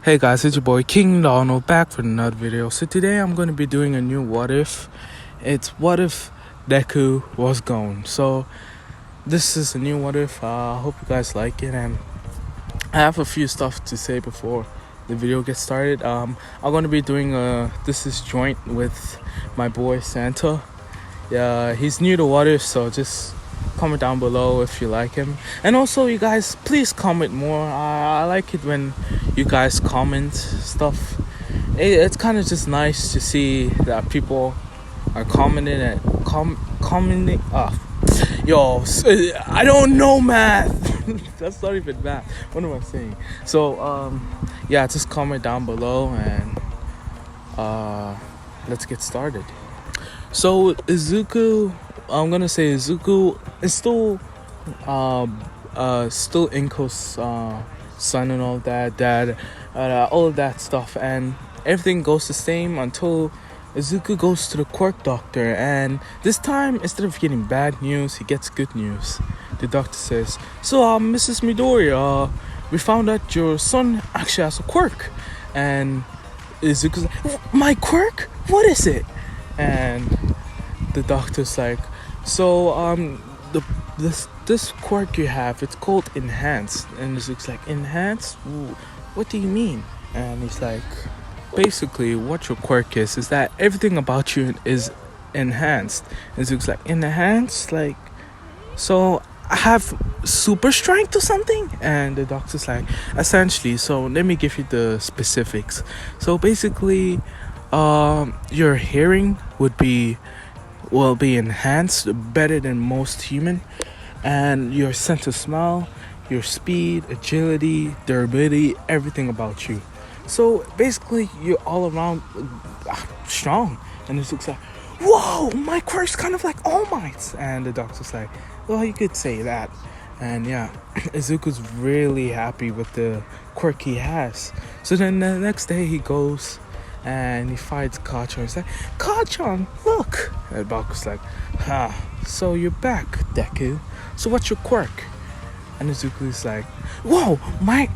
Hey guys, it's your boy King Donald back for another video. So today I'm going to be doing a new what if. It's what if Deku was gone. So this is a new what if. I hope you guys like it, and I have a few stuff to say before the video gets started. I'm going to be doing this is joint with my boy Santa. Yeah, he's new to what if, so just comment down below if you like him, and also you guys please comment more. I like it when you guys comment stuff. It's kind of just nice to see that people are commenting and commenting. I don't know math. That's not even math. What am I saying? So yeah, just comment down below and let's get started. So Izuku, I'm gonna say Izuku is still Inko's son and all that, dad, all of that stuff, and everything goes the same until Izuku goes to the quirk doctor, and this time instead of getting bad news, he gets good news. The doctor says, "So, Mrs. Midoriya, we found out your son actually has a quirk," and Izuku's like, "My quirk? What is it?" And the doctor's like, "So this quirk you have, it's called enhanced." And Izuku's like, "Enhanced? Ooh, what do you mean?" And he's like, "Basically what your quirk is that everything about you is enhanced." And Izuku's like, "Enhanced? Like, so I have super strength or something?" And the doctor's like, "Essentially, so let me give you the specifics. So basically your hearing would be enhanced better than most human, and your sense of smell, your speed, agility, durability, everything about you. So basically you're all around strong." And it looks like, "Whoa, my quirk's kind of like All Might's." And the doctor's like, "Well, you could say that." And yeah, Izuku's really happy with the quirk he has. So then the next day he goes and he fights Kachan. He's like, "Kachan, look!" And Baku's like, "So you're back, Deku. So what's your quirk?" And Izuku's like, "Whoa,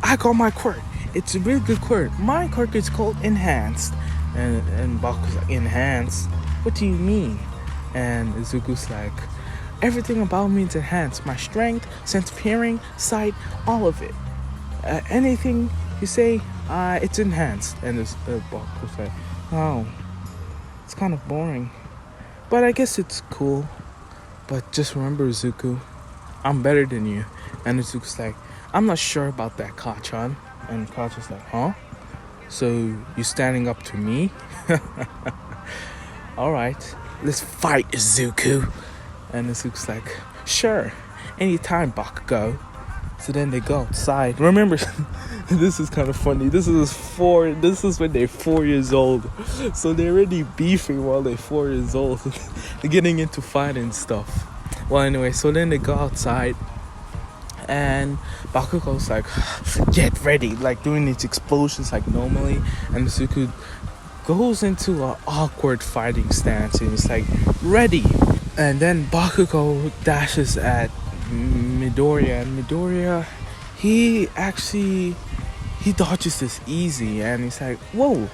I got my quirk. It's a really good quirk. My quirk is called Enhanced." And Baku's like, "Enhanced? What do you mean?" And Izuku's like, "Everything about me is enhanced. My strength, sense of hearing, sight, all of it. Anything you say, it's enhanced." And Baku's like, "Oh, it's kind of boring, but I guess it's cool. But just remember, Izuku, I'm better than you." And Izuku's like, "I'm not sure about that, Kachan." And Kachan's like, "Huh? So you standing up to me?" "All right, let's fight, Izuku." And Izuku's like, "Sure, anytime, Bakugo." So then they go outside. Remember, this is kind of funny. This is when they're 4 years old. So they're already beefing while they're 4 years old. They're getting into fighting stuff. Well, anyway, so then they go outside, and Bakugo's like, "Get ready," like doing these explosions like normally. And Izuku goes into an awkward fighting stance, and he's like, "Ready." And then Bakugo dashes at Midoriya, and Midoriya, he dodges this easy, and he's like, "Whoa,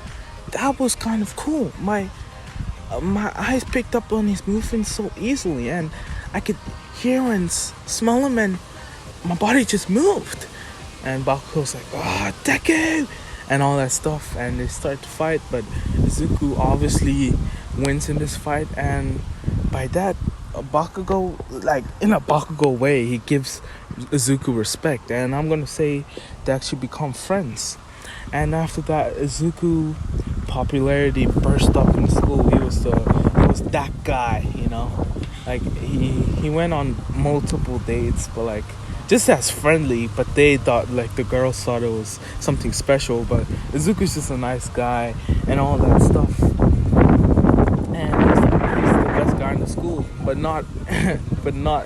that was kind of cool. My eyes picked up on his movements so easily, and I could hear and smell him, and my body just moved." And Bakugo's like, "Ah, Deku!" and all that stuff, and they start to fight, but Izuku obviously wins in this fight, and by that, Bakugo, like in a Bakugo way, he gives Izuku respect, and I'm gonna say they actually become friends. And after that, Izuku popularity burst up in school. He was that guy, you know. Like he went on multiple dates, but like just as friendly, but they thought, like, the girls thought it was something special, but Izuku's just a nice guy and all that stuff. And he's the best guy in the school, but not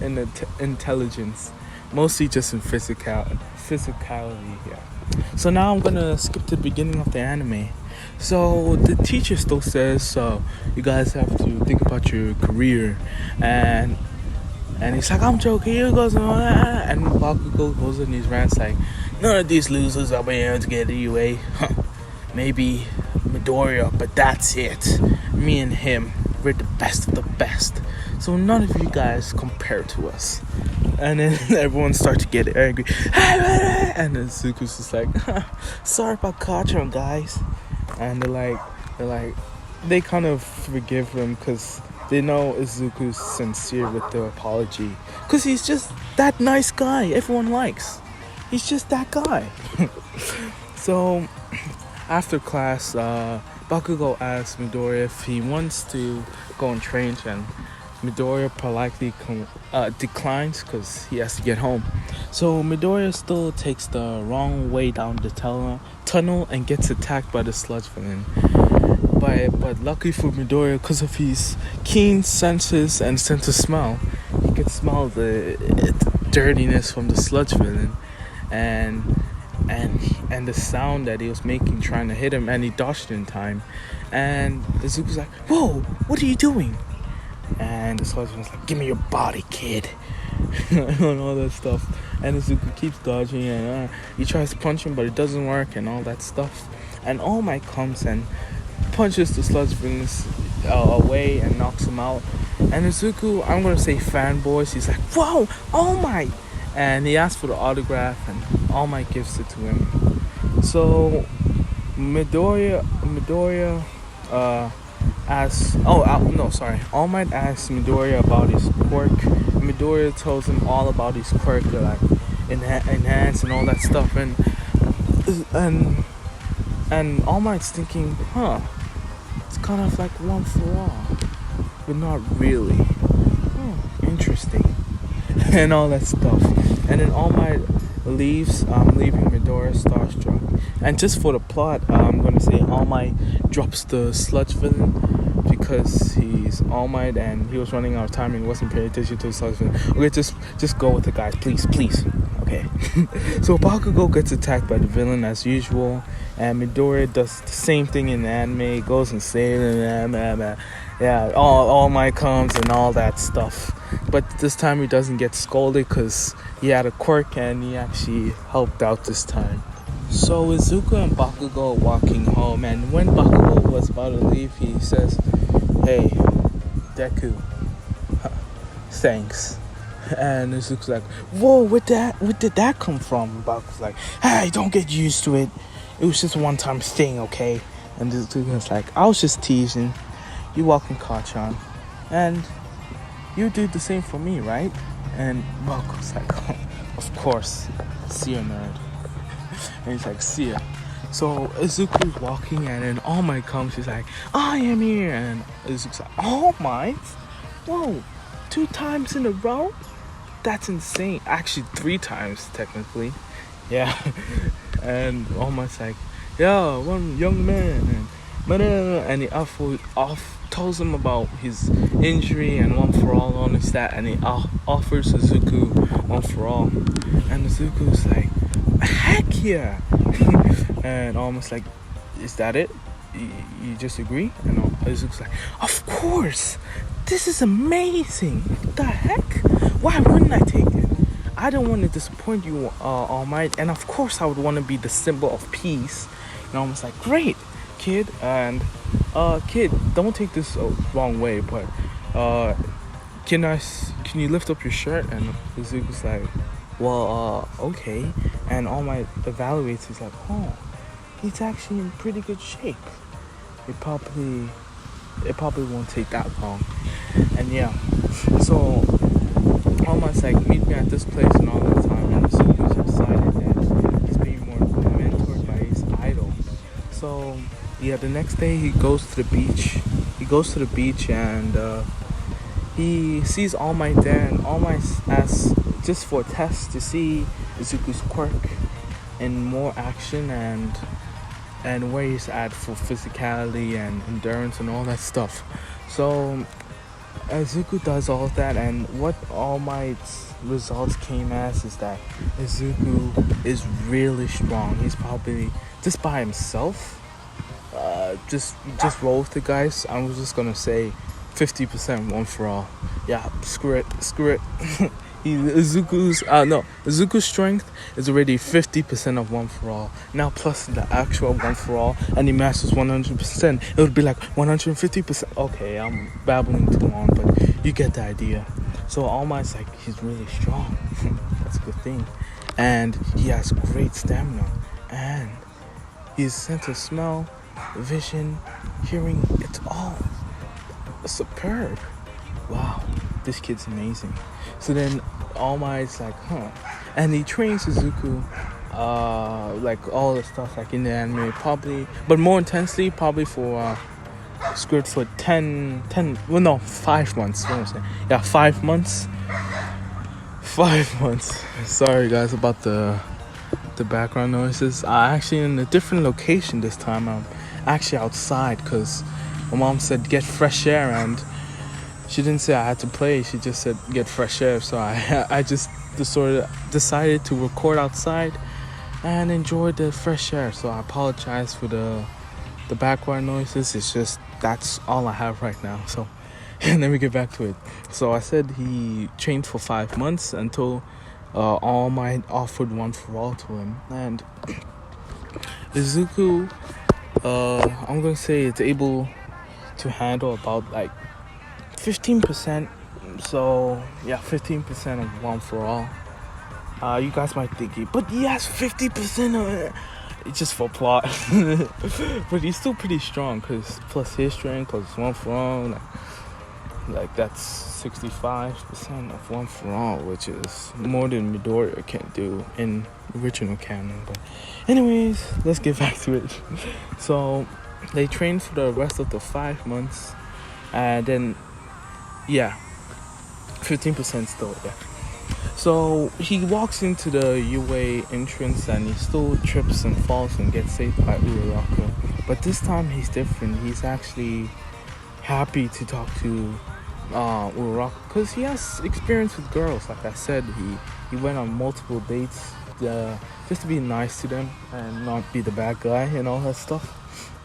in intelligence, mostly just in physicality. Yeah. So now I'm gonna skip to the beginning of the anime. So the teacher still says, you guys have to think about your career, and he's like, "I'm joking, you guys," and Bakugo goes in these rants like, None of these losers are being able to get a UA. Huh. Maybe Midoriya, but that's it. Me and him, we're the best of the best. So none of you guys compare to us. And then everyone starts to get angry. And then Zuko's just like, sorry about Kachan, guys. And they kind of forgive him because they know Izuku's sincere with the apology. Because he's just that nice guy everyone likes. He's just that guy. So, after class, Bakugo asks Midoriya if he wants to go and train, and Midoriya politely declines because he has to get home. So Midoriya still takes the wrong way down the tunnel and gets attacked by the Sludge villain. But lucky for Midoriya, because of his keen senses and sense of smell, he could smell the dirtiness from the Sludge villain, and the sound that he was making trying to hit him, and he dodged in time. And Izuku's like, "Whoa, what are you doing?" And the Sludge villain's like, "Give me your body, kid," and all that stuff. And Izuku keeps dodging, and he tries to punch him, but it doesn't work, and all that stuff. And All Might comes and punches the Sludge villain away and knocks him out. And Izuku, I'm gonna say fanboys, he's like, "Whoa, All Might!" And he asks for the autograph, and All Might gives it to him. So Midoriya asks, All Might asks Midoriya about his quirk. Midoriya tells him all about his quirk, like enhance and all that stuff, and All Might's thinking, it's kind of like one for all, but not really. Interesting. And all that stuff. And then All Might leaves, leaving Midoriya starstruck. And just for the plot, I'm gonna say All Might drops the Sludge villain because he's All Might and he was running out of time and wasn't paying attention to the Sludge villain. Okay, just go with it, guys, please. Okay. So Bakugo gets attacked by the villain as usual, and Midoriya does the same thing in the anime, goes insane, and All Might comes and all that stuff. But this time he doesn't get scolded because he had a quirk and he actually helped out this time. So Izuku and Bakugo are walking home, and when Bakugo was about to leave, he says, "Hey, Deku, thanks." And Izuku's like, "Whoa, where did that come from?" And Bakugo's like, "Hey, don't get used to it. It was just a one-time thing, okay?" And Izuku's like, "I was just teasing. You're welcome, Kachan. And you do the same for me, right?" And Bakugo's like, "Oh, of course. See ya, nerd." And he's like, "See ya." So Izuku's walking, and then All Might comes. He's like, "I am here." And Izuku's like, "All Might? Whoa, 2 times in a row? That's insane." Actually, 3 times, technically. Yeah. And All Might's like, "Yeah, one young man." And he tells him about his injury and one for all on his stat. And he offers Izuku one for all. And Izuku's like, "Heck yeah." And almost like, "Is that it? You just agree?" And Izuku's like, "Of course. This is amazing. What the heck? Why wouldn't I take it? I don't want to disappoint you, All Might. And of course I would want to be the symbol of peace." And almost like, "Great, kid." And kid, don't take this wrong way, but can you lift up your shirt? And Izuku's like, "Well, okay." And All Might evaluates. He's like, "Oh, he's actually in pretty good shape. It probably won't take that long." And yeah, so All Might's like, "Meet me at this place," and all that time. And Izuku's excited that he's being more mentored by his idol. So yeah, the next day he goes to the beach. And he sees All Might there, and All Might asks just for a test to see Izuku's quirk in more action and where he's at for physicality and endurance and all that stuff. So Izuku does all of that, and what All Might's results came as is that Izuku is really strong. He's probably just by himself. Just roll with it, guys. I was just gonna say 50% one for all. Yeah, screw it. Izuku's strength is already 50% of one for all. Now plus the actual one for all, and he masters 100%. It would be like 150%. Okay, I'm babbling too long, but you get the idea. So All Might's like he's really strong. That's a good thing, and he has great stamina, and his sense of smell, vision, hearing, it's all superb. Wow, this kid's amazing. So then All Might's like, and he trains Suzuku, like all the stuff like in the anime probably, but more intensely probably for Squid for 5 months. What am I saying? Yeah, 5 months. 5 months. Sorry guys about the background noises. I'm actually in a different location this time. I'm actually outside because my mom said get fresh air, and she didn't say I had to play. She just said get fresh air. So I just decided to record outside and enjoy the fresh air. So I apologize for the background noises. It's just that's all I have right now. So let me get back to it. So I said he trained for 5 months until All Might offered one for all to him, and Izuku, I'm gonna say it's able to handle about like 15%. So yeah, 15% of one for all. You guys might think but he has 50% of it. It's just for plot. But he's still pretty strong because plus his strength plus one for all, like that's 65% of one for all, which is more than Midoriya can do in original canon. But anyways, let's get back to it. So they trained for the rest of the 5 months, and then 15% still, yeah. So he walks into the UA entrance and he still trips and falls and gets saved by Uraraka. But this time he's different. He's actually happy to talk to Uraraka because he has experience with girls. Like I said, he went on multiple dates just to be nice to them and not be the bad guy and all that stuff.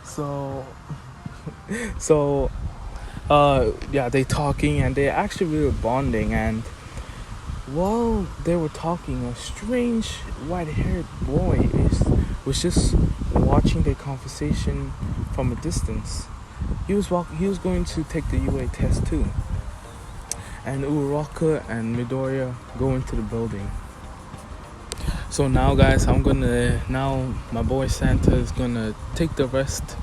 So they talking and they actually really bonding, and while they were talking, a strange white-haired boy was just watching their conversation from a distance. He was going to take the UA test too, and Uraraka and Midoriya go into the building. So now guys, my boy Santa is gonna take the rest.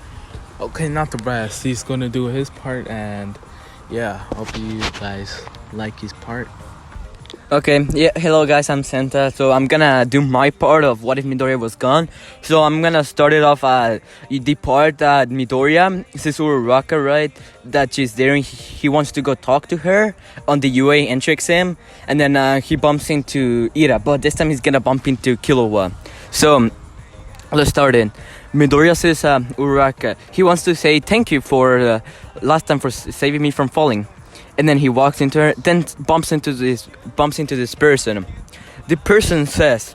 Okay, not the rest. He's gonna do his part, and hope you guys like his part. Okay, hello guys, I'm Santa. So I'm gonna do my part of What If Midoriya Was Gone. So I'm gonna start it off at the part that Midoriya sees Uraraka, right? That she's there and he wants to go talk to her on the UA entry exam. And then he bumps into Ira, but this time he's gonna bump into Killua. So let's start it. Midoriya says Uraraka, he wants to say thank you for last time for saving me from falling. And then he walks into her, then bumps into this person. The person says,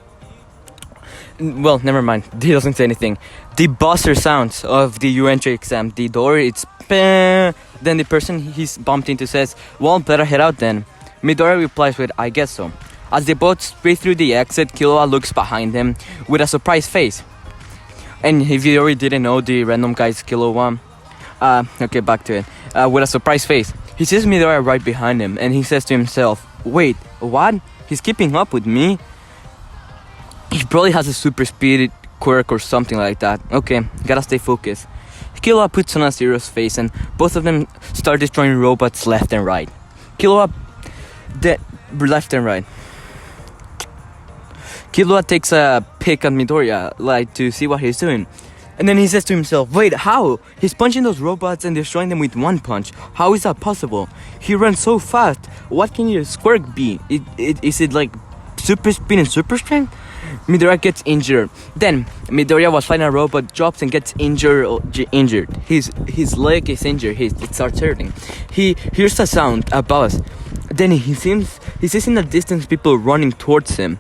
well, never mind, he doesn't say anything. The buzzer sounds of the U entry exam, the door, it's then the person he's bumped into says, well, better head out then. Midoriya replies with, I guess so. As they both sprint through the exit, Killua looks behind him with a surprised face. And if you already didn't know, the random guy's Killua. Okay, back to it. With a surprised face. He sees Midoriya right behind him, and he says to himself, wait, what? He's keeping up with me? He probably has a super speed quirk or something like that. Okay, gotta stay focused. Killua puts on a serious face, and both of them start destroying robots left and right. Killua left and right. Killua takes a pick at Midoriya, like to see what he's doing. And then he says to himself, wait, how? He's punching those robots and destroying them with one punch. How is that possible? He runs so fast. What can his quirk be? Is it like super speed and super strength? Midoriya gets injured. Then Midoriya was fighting a robot, drops and gets injured. His leg is injured. It starts hurting. He hears a sound, a buzz. Then he sees in the distance people running towards him.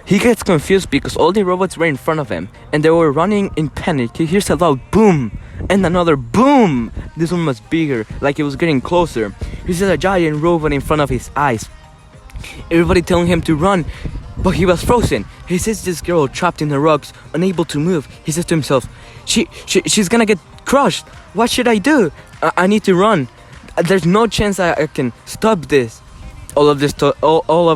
He gets confused because all the robots were in front of him and they were running in panic. He hears a loud boom and another boom. This one was bigger, like it was getting closer. He sees a giant robot in front of his eyes. Everybody telling him to run, but he was frozen. He sees this girl trapped in the rocks, unable to move. He says to himself, she's gonna get crushed. What should I do? I need to run. There's no chance I can stop this. All of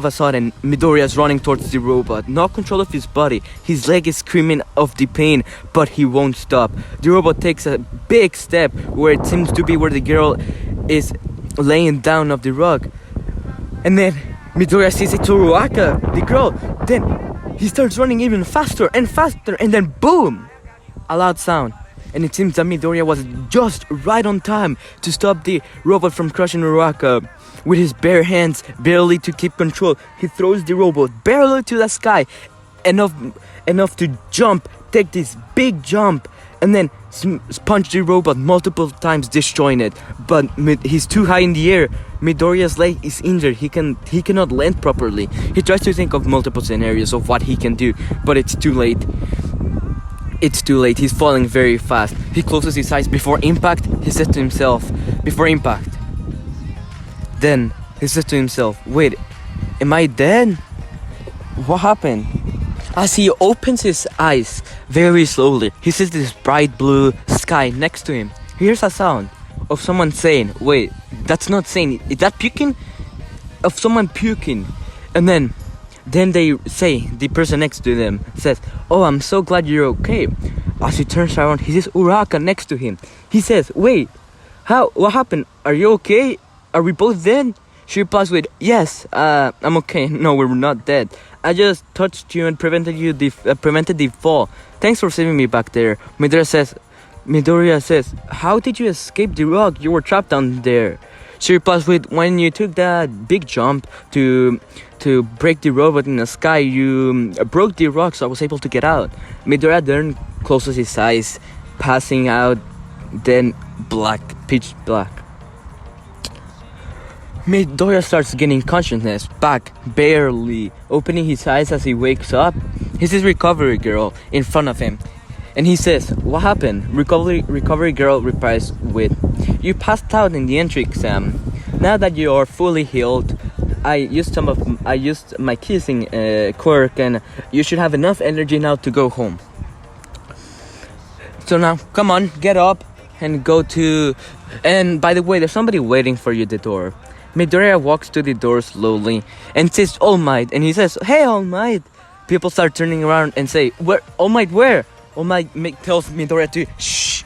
a sudden, Midoriya is running towards the robot, no control of his body. His leg is screaming of the pain, but he won't stop. The robot takes a big step where it seems to be where the girl is laying down of the rug. And then Midoriya sees it's Uraraka, the girl. Then he starts running even faster and faster, and then boom! A loud sound. And it seems that Midoriya was just right on time to stop the robot from crushing Uraraka. With his bare hands, barely to keep control, he throws the robot barely to the sky, enough to jump, take this big jump, and then punch the robot multiple times, destroying it. But he's too high in the air. Midoriya's leg is injured. He cannot land properly. He tries to think of multiple scenarios of what he can do, but it's too late. It's too late. He's falling very fast. He closes his eyes before impact. He says to himself, before impact. Then he says to himself, wait, am I dead? What happened? As he opens his eyes very slowly, he sees this bright blue sky next to him. He hears a sound of someone saying, wait, that's not saying, is that puking? Of someone puking. And then they say, the person next to them says, oh, I'm so glad you're okay. As he turns around, he sees Uraraka next to him. He says, wait, what happened? Are you okay? Are we both dead? She replies with, yes, I'm okay. No, we're not dead. I just touched you and prevented the fall. Thanks for saving me back there. Midoriya says, how did you escape the rock? You were trapped down there. She replies with, when you took that big jump to break the robot in the sky, you broke the rock, so I was able to get out. Midoriya then closes his eyes, passing out, then pitch black. Midoriya starts gaining consciousness back, barely opening his eyes as he wakes up. He sees Recovery Girl in front of him, and he says, what happened? Recovery Girl replies with, you passed out in the entry exam. Now that you are fully healed, I used my kissing quirk, and you should have enough energy now to go home. So now, come on, get up and go to... And by the way, there's somebody waiting for you at the door. Midoriya walks to the door slowly and sees All Might, and he says, hey, All Might. People start turning around and say, where? All Might, where? All Might tells Midoriya to shh.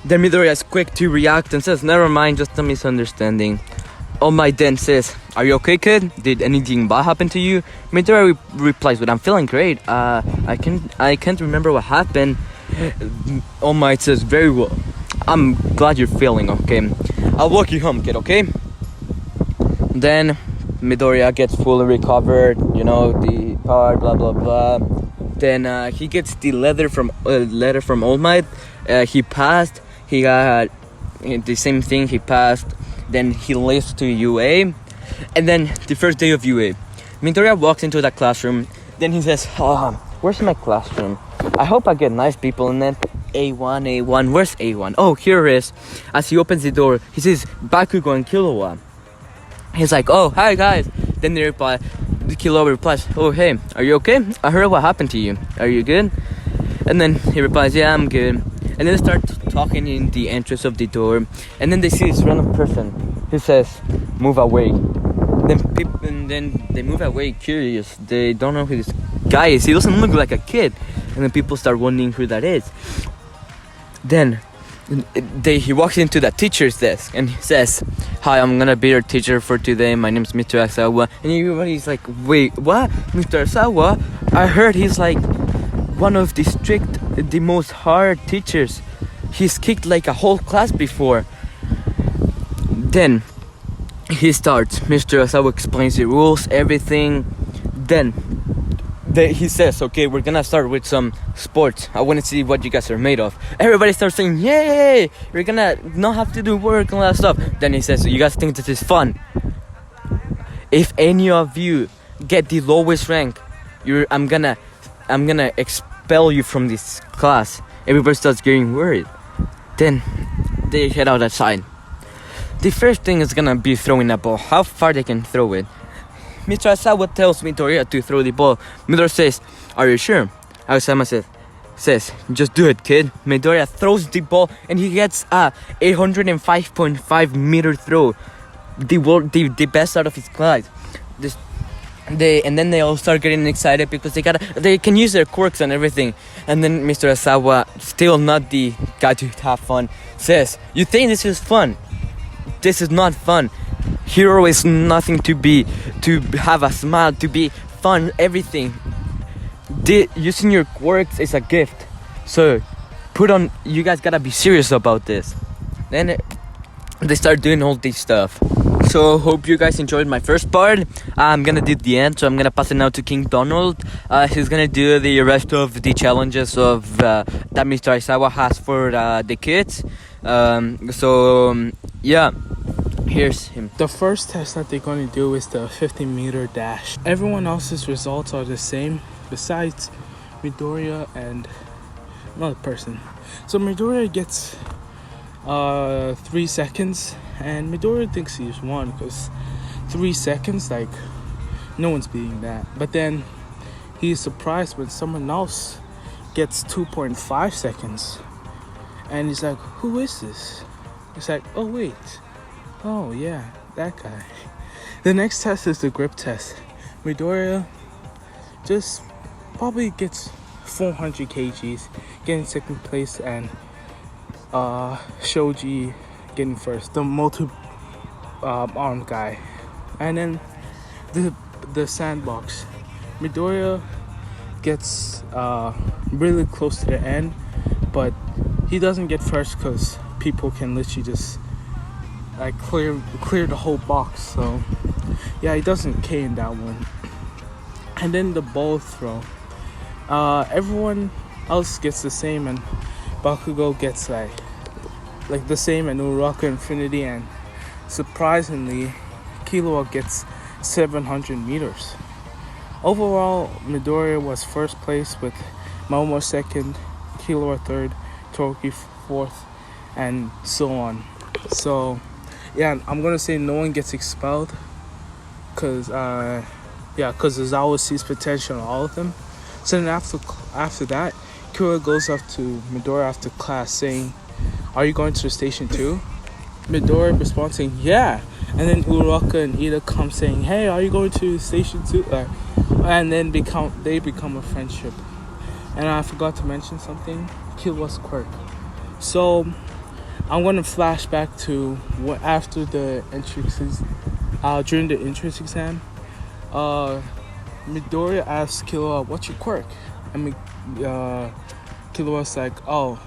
Then Midoriya is quick to react and says, never mind, just a misunderstanding. All Might then says, are you okay, kid? Did anything bad happen to you? Midoriya replies, but I'm feeling great. I can't remember what happened. All Might says, very well. I'm glad you're feeling okay. I'll walk you home, kid, okay? Then Midoriya gets fully recovered, the power, blah blah blah. Then he gets the letter from All Might. He passed. He got the same thing. He passed. Then he leaves to UA, and then the first day of UA, Midoriya walks into that classroom. Then he says, where's my classroom? I hope I get nice people. And then A1, where's A1? Oh, here it is. As he opens the door, he sees Bakugo and Killua. He's like, oh, hi guys. Then the Killua replies, oh, hey, are you okay? I heard what happened to you. Are you good? And then he replies, yeah, I'm good. And then they start talking in the entrance of the door. And then they see this random person who says, move away. Then they move away curious. They don't know who this guy is. He doesn't look like a kid. And then people start wondering who that is. Then he walks into the teacher's desk and he says, hi, I'm gonna be your teacher for today. My name's Mr. Aizawa. And everybody's like, wait, what? Mr. Aizawa? I heard he's like one of the most hard teachers. He's kicked like a whole class before. Then he starts. Mr. Aizawa explains the rules, everything. Then he says, okay, we're gonna start with some sports. I want to see what you guys are made of. Everybody starts saying, yay, we're gonna not have to do work and all that stuff. Then he says, you guys think this is fun? If any of you get the lowest rank, I'm gonna expel you from this class. Everybody starts getting worried. Then they head outside. The first thing is gonna be throwing a ball. How far they can throw it. Mr. Aizawa tells Midoriya to throw the ball. Midoriya says, "Are you sure?" Aizawa says, "Just do it, kid." Midoriya throws the ball and he gets a 805.5 meter throw, the best out of his class. And then they all start getting excited because they can use their quirks and everything. And then Mr. Aizawa, still not the guy to have fun, says, "You think this is fun? This is not fun. Hero is nothing to have a smile, to be fun, everything. Using your quirks is a gift. So you guys gotta be serious about this." Then they start doing all this stuff. So hope you guys enjoyed my first part. I'm gonna do the end, so I'm gonna pass it now to King Donald. He's gonna do the rest of the challenges of that Mr. Aizawa has for the kids. Yeah, here's him. The first test that they're going to do is the 50-meter dash. Everyone else's results are the same besides Midoriya and another person. So Midoriya gets 3 seconds, and Midoriya thinks he's won because 3 seconds, like, no one's beating that. But then he's surprised when someone else gets 2.5 seconds, and he's like, "Who is this?" He's like, "Oh wait, oh yeah, that guy." The next test is the grip test. Midoriya just probably gets 400 kgs, getting second place, and Shoji getting first, the multi-arm guy. And then the sandbox, Midoriya gets really close to the end, but he doesn't get first because people can literally just like clear the whole box. So yeah, he doesn't K in that one. And then the ball throw, everyone else gets the same, and Bakugo gets like the same, and Uraraka Infinity, and surprisingly Killua gets 700 meters. Overall, Midoriya was first place with Momo second, Killua third, Toki fourth, and so on. So yeah, I'm gonna say no one gets expelled because Aizawa sees potential in all of them. So then after that, Killua goes up to Midoriya after class saying, "Are you going to the station too?" Midoriya responds saying, "Yeah." And then Uraraka and Ida come saying, "Hey, are you going to the station too?" And then they become a friendship. And I forgot to mention something, Killua's quirk. So I'm going to flash back to after the entrance, during the entrance exam. Midoriya asks Killua, "What's your quirk?" And Killua's like, "Oh,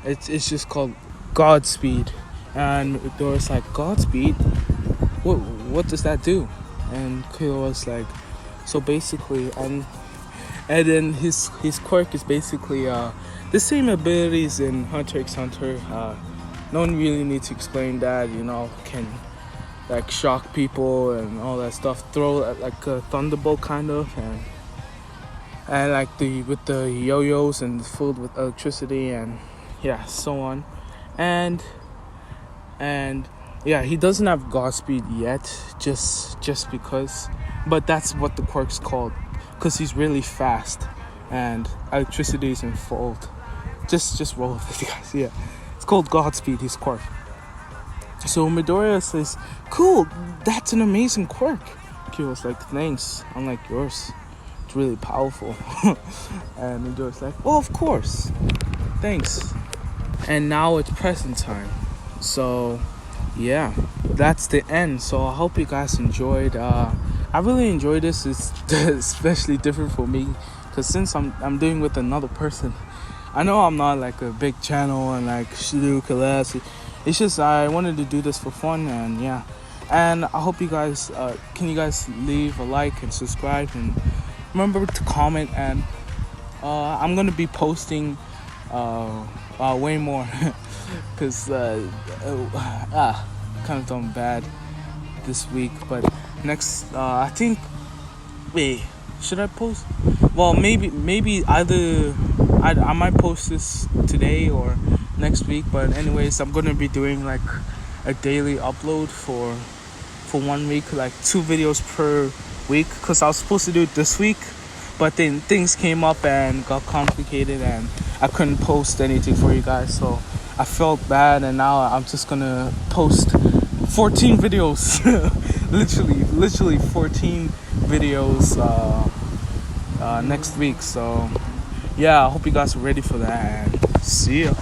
it's just called Godspeed." And Midoriya's like, "Godspeed? What does that do?" And Killua's like, "So basically," and then his quirk is basically the same abilities in Hunter x Hunter. No one really needs to explain that, can like shock people and all that stuff, throw like a thunderbolt kind of, and like with the yo-yos and filled with electricity, and yeah, so on. And yeah, he doesn't have Godspeed yet, just because, but that's what the quirk's called, because he's really fast and electricity is involved. Just roll with it, guys. Yeah, it's called Godspeed, his quirk. So Midoriya says, "Cool, that's an amazing quirk." Kyo's like, "Thanks, unlike yours, it's really powerful." And Midoriya's like, "Well, of course, thanks." And now it's present time. So yeah, that's the end. So I hope you guys enjoyed. I really enjoyed this. It's especially different for me because since I'm doing with another person, I know I'm not like a big channel and like do collabs. It's just I wanted to do this for fun, and yeah. And I hope you guys can you guys leave a like and subscribe, and remember to comment. And I'm gonna be posting way more because kind of done bad this week, but next I think, wait, should I post? Well, maybe either I might post this today or next week, but anyways, I'm gonna be doing like a daily upload for for 1 week, like 2 videos per week, because I was supposed to do it this week, but then things came up and got complicated and I couldn't post anything for you guys, so I felt bad, and now I'm just gonna post 14 videos. literally 14 videos next week. So yeah, I hope you guys are ready for that, and see ya.